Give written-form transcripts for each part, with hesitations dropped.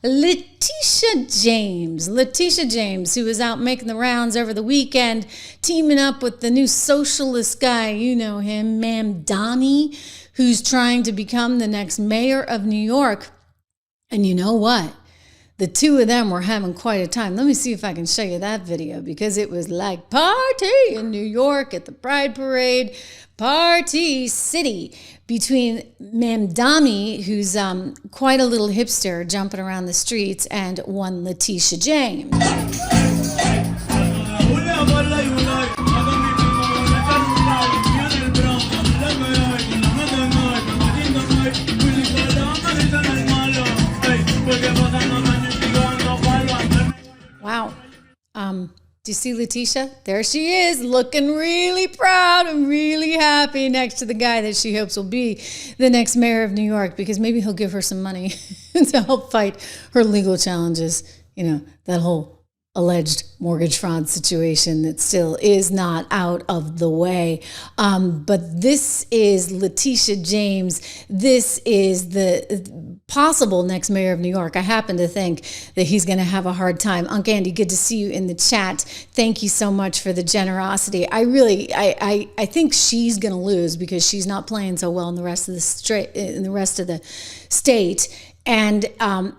Letitia James, who was out making the rounds over the weekend, teaming up with the new socialist guy, you know him, Mamdani, who's trying to become the next mayor of New York. And you know what? The two of them were having quite a time. Let me see if I can show you that video, because it was like party in New York at the Pride Parade, Party City, between Mamdani, who's quite a little hipster jumping around the streets, and one Letitia James. Wow. Do you see Letitia? There she is, looking really proud and really happy next to the guy that she hopes will be the next mayor of New York, because maybe he'll give her some money to help fight her legal challenges. You know, that whole alleged mortgage fraud situation that still is not out of the way. But this is Letitia James. This is the possible next mayor of New York. I happen to think that he's going to have a hard time. Uncle Andy, good to see you in the chat. Thank you so much for the generosity. I think she's going to lose, because she's not playing so well in the rest of the state. And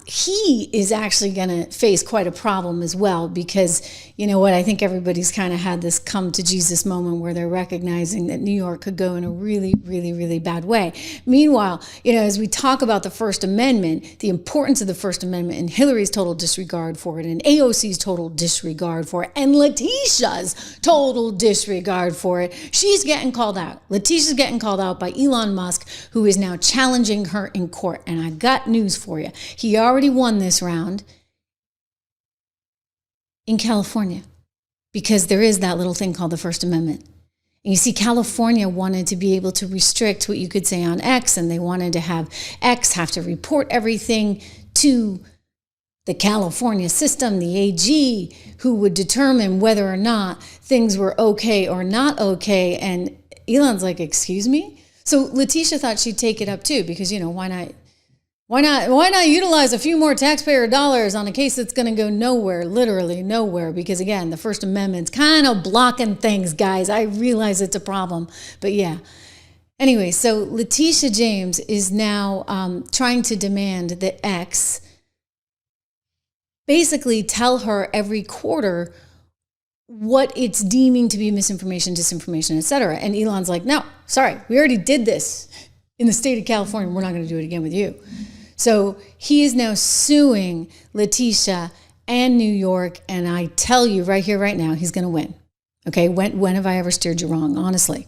he is actually going to face quite a problem as well, because, you know what, I think everybody's kind of had this come to Jesus moment where they're recognizing that New York could go in a really, really, really bad way. Meanwhile, you know, as we talk about the First Amendment, the importance of the First Amendment, and Hillary's total disregard for it, and AOC's total disregard for it, and Letitia's total disregard for it, she's getting called out. Letitia's getting called out by Elon Musk, who is now challenging her in court. And I got news for you. He already won this round in California, because there is that little thing called the First Amendment. And you see, California wanted to be able to restrict what you could say on X, and they wanted to have X have to report everything to the California system, the AG, who would determine whether or not things were okay or not okay. And Elon's like, excuse me? So Letitia thought she'd take it up too, because, you know, why not utilize a few more taxpayer dollars on a case that's going to go nowhere, literally nowhere, because again, the First Amendment's kind of blocking things, guys. I realize it's a problem, but yeah. Anyway, so Letitia James is now trying to demand that X basically tell her every quarter what it's deeming to be misinformation, disinformation, etc. And Elon's like, no, sorry, we already did this in the state of California. We're not going to do it again with you. So he is now suing Letitia and New York, and I tell you right here, right now, he's going to win. Okay, when have I ever steered you wrong, honestly?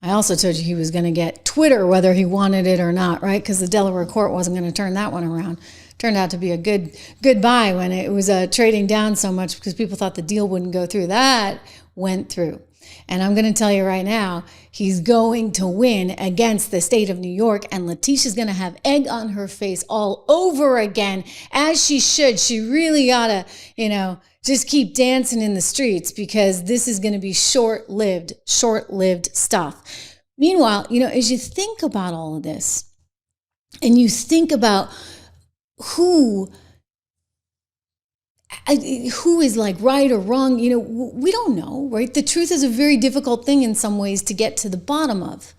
I also told you he was going to get Twitter whether he wanted it or not, right? Because the Delaware court wasn't going to turn that one around. Turned out to be a good buy when it was trading down so much, because people thought the deal wouldn't go through. That went through. And I'm going to tell you right now, he's going to win against the state of New York, and Letitia's going to have egg on her face all over again, as she should. She really ought to, you know, just keep dancing in the streets, because this is going to be short-lived stuff. Meanwhile, you know, as you think about all of this, and you think about who is like right or wrong, you know, we don't know, right? The truth is a very difficult thing in some ways to get to the bottom of.